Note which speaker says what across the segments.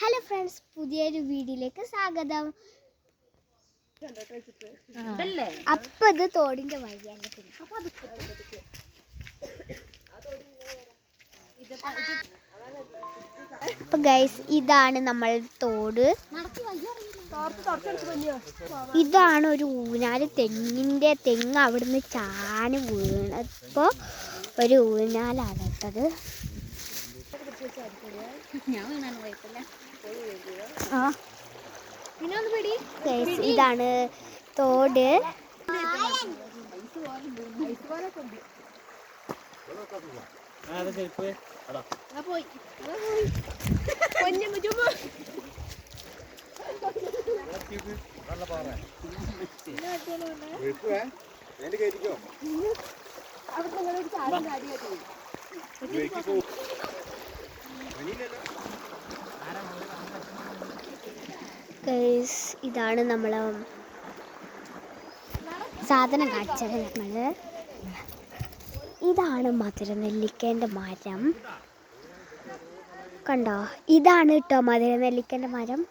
Speaker 1: Hello friends, പുതിയൊരു വീഡിയോയിലേക്ക് സ്വാഗതം. അപ്പൊ ഇത് തോടിന്റെ വഴിയാണ്. അപ്പൊ ഗൈസ്, ഇതാണ് നമ്മൾ തോട്. ഇതാണ് ഒരു ഊഞ്ഞാല്. തെങ്ങ് അവിടുന്ന് ചാന് വീണപ്പോ ഒരു ഊഞ്ഞാലാണ് ഇട്ടത്. ഇതാണ് തോട്. ഇതാണ് നമ്മളെ സാധനം കാണിച്ചത്. ഞങ്ങള് ഇതാണ് മധുരനെല്ലിക്കേൻ്റെ മരം. കണ്ടോ? ഇതാണ് കേട്ടോ മധുരനെല്ലിക്കേൻ്റെ മരം.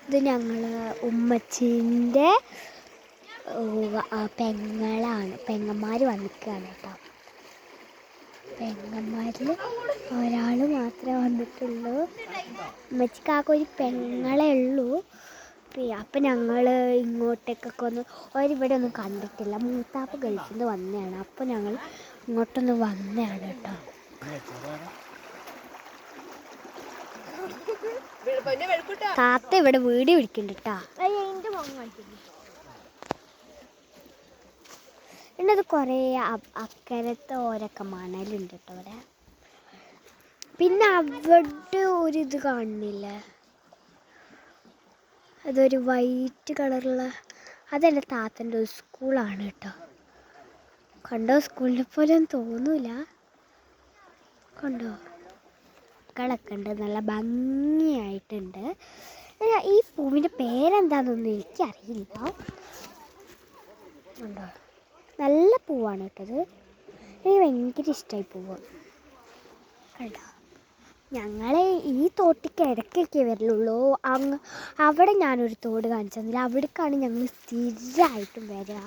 Speaker 1: ഇത് ഞങ്ങള് ഉമ്മച്ചിൻ്റെ പെങ്ങന്മാർ വന്നിക്കുകയാണ് കേട്ടോ. പെങ്ങന്മാരിൽ ഒരാൾ മാത്രമേ വന്നിട്ടുള്ളൂ. ഉമ്മച്ചിക്കാക്ക് ഒരു പെങ്ങളെ ഉള്ളൂ. അപ്പം ഞങ്ങൾ ഇങ്ങോട്ടേക്കൊക്കെ ഒരിവിടെ ഒന്നും കണ്ടിട്ടില്ല. മൂത്താപ്പ് ഗൾഫിൽ നിന്ന് വന്നതാണ്. അപ്പം ഞങ്ങൾ ഇങ്ങോട്ടൊന്ന് വന്നതാണ് കേട്ടോ. താത്ത ഇവിടെ വീഡിയോ പിടിക്കുന്നുണ്ട് കേട്ടോ. പിന്നത് കുറേ അക്കരത്തെ ഓരൊക്കെ മണലുണ്ട് കേട്ടോ ഇവിടെ. പിന്നെ അവിടെ ഒരിത് കാണുന്നില്ലേ, അതൊരു വൈറ്റ് കളറുള്ള, അതെൻ്റെ താത്തൻ്റെ ഒരു സ്കൂളാണ് കേട്ടോ. കണ്ടോ? സ്കൂളിനെ പോലെ തോന്നൂല. കണ്ടോ? മക്കളൊക്കെ ഉണ്ട്, നല്ല ഭംഗിയായിട്ടുണ്ട്. ഈ പൂവിൻ്റെ പേരെന്താണെന്നൊന്നും എനിക്കറിയില്ല. കണ്ടോ? നല്ല പൂവാണ് കേട്ടത്. എനിക്ക് ഭയങ്കര ഇഷ്ടമായി പൂവ്. കണ്ടോ? ഞങ്ങളെ ഈ തോട്ടിക്ക് ഇടയ്ക്കൊക്കെ വരലുള്ളൂ. അവിടെ ഞാനൊരു തോട് കാണിച്ചു തന്നില്ല. അവിടേക്കാണ് ഞങ്ങൾ സ്ഥിരമായിട്ടും വരിക.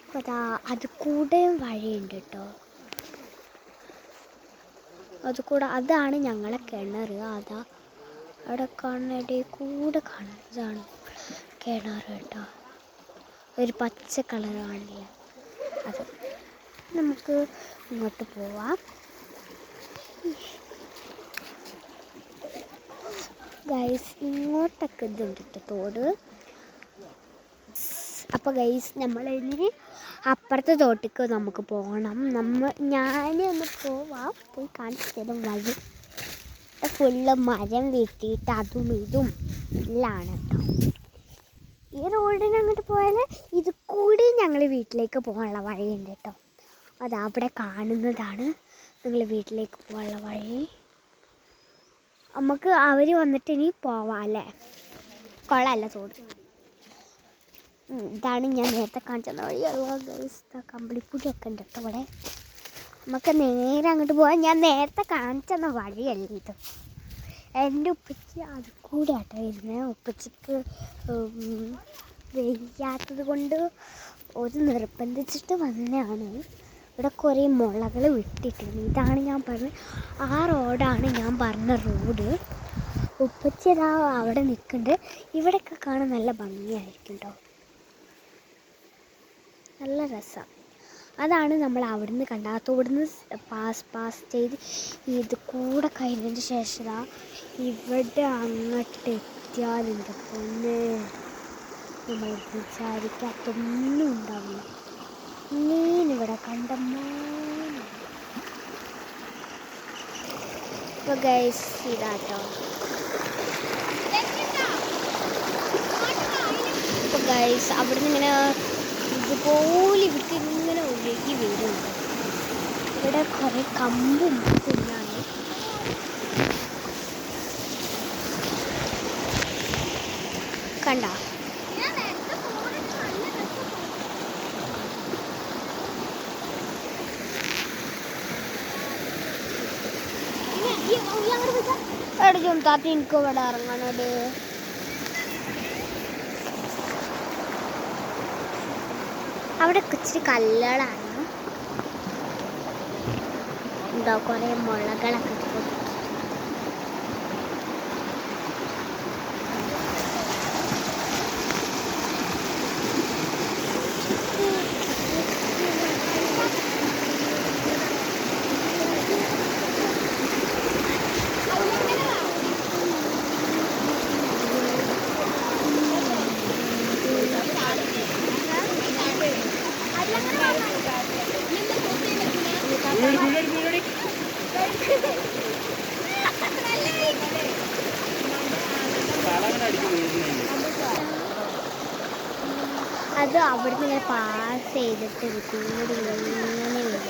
Speaker 1: അപ്പോൾ അത് കൂടെ വഴിയുണ്ട് കേട്ടോ. അതാണ് ഞങ്ങളെ കിണർ. അതാ അവിടെ കാണുന്ന ഇടയിൽ കൂടെ കാണുന്നതാണ് കിണർ കേട്ടോ. ഒരു പച്ച കളർ കാണില്ല, അത്. നമുക്ക് ഇങ്ങോട്ട് പോവാം. ഗൈസ്, ഇങ്ങോട്ടൊക്കെ ഇതുണ്ട് കേട്ടോ തോട്. അപ്പോൾ ഗൈസ്, നമ്മളിനി അപ്പുറത്തെ തോട്ടിക്ക് നമുക്ക് പോകണം. ഞാനൊന്ന് പോവാം, പോയി കാണിച്ചു തരും വഴി. ഫുള്ള് മരം വെട്ടിയിട്ട് അതും ഇതും എല്ലാം കേട്ടോ. ഈ റോഡിന് അങ്ങോട്ട് പോയാൽ ഇത് കൂടി ഞങ്ങൾ വീട്ടിലേക്ക് പോകാനുള്ള വഴിയുണ്ട് കേട്ടോ. അതവിടെ കാണുന്നതാണ് ഞങ്ങൾ വീട്ടിലേക്ക് പോകാനുള്ള വഴി. നമുക്ക് അവർ വന്നിട്ട് ഇനി പോവാം അല്ലേ. കൊള്ളാമല്ല തോട്. ഇതാണ് ഞാൻ നേരത്തെ കാണിച്ചത് വഴി. കമ്പിളിപ്പൂടിയൊക്കെ ഉണ്ട് കേട്ടോ ഇവിടെ. നമുക്ക് നേരെ അങ്ങോട്ട് പോകാൻ. ഞാൻ നേരത്തെ കാണിച്ചെന്ന വഴിയല്ല ഇത്. എൻ്റെ ഉപ്പച്ചി അത് കൂടെ ആട്ടോ വരുന്നത്. ഉപ്പച്ചിക്ക് വയ്യാത്തത് കൊണ്ട് ഒരു നിർബന്ധിച്ചിട്ട് വന്നതാണ്. ഇവിടെ കുറേ മുളകൾ വിട്ടിട്ടുണ്ട്. ഇതാണ് ഞാൻ പറഞ്ഞത്, ആ റോഡാണ് ഞാൻ പറഞ്ഞ റോഡ്. ഉപ്പച്ചി അതാ അവിടെ നിൽക്കുന്നുണ്ട്. ഇവിടെയൊക്കെ കാണാൻ നല്ല ഭംഗിയായിരിക്കും കേട്ടോ. നല്ല രസമാണ്. അതാണ് നമ്മൾ അവിടുന്ന് കണ്ടാത്തോടുന്ന് പാസ് ചെയ്ത് ഇത് കൂടെ കഴിഞ്ഞതിന് ശേഷം ഇവിടെ അങ്ങോട്ട് എത്തിയാലുണ്ട് പൊന്നെ, നമ്മൾ വിചാരിക്കാത്തൊന്നും ഉണ്ടാവില്ല. മീനിവിടെ കണ്ടമാനം. ഇപ്പോൾ ഗൈസ് ഇതാട്ടോ. ഇപ്പോൾ ഗൈസ് അവിടുന്ന് ഇങ്ങനെ ഇതുപോലെ ഇവർക്ക് ഇങ്ങനെ ഒഴുകി വരുന്നുണ്ട്. ഇവിടെ കുറേ കമ്പും പുല്ലാണ്. കണ്ട എവിടെ ചുമത്താത്തി എനിക്ക് ഇവിടെ ഇറങ്ങണത്. അവിടെ ഇച്ചിരി കല്ലുകളാണ്. എന്താ കുറേ മുളകളൊക്കെ കൊടുത്തു. അത് അവിടുന്ന് ഇങ്ങനെ പാസ് ചെയ്തിട്ട് കൂടി ഇങ്ങനെ വരും.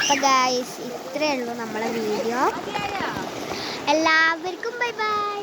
Speaker 1: അപ്പോൾ ഗൈസ് ഇത്രയേ ഉള്ളൂ നമ്മളെ വീഡിയോ. എല്ലാവർക്കും ബൈ ബൈ.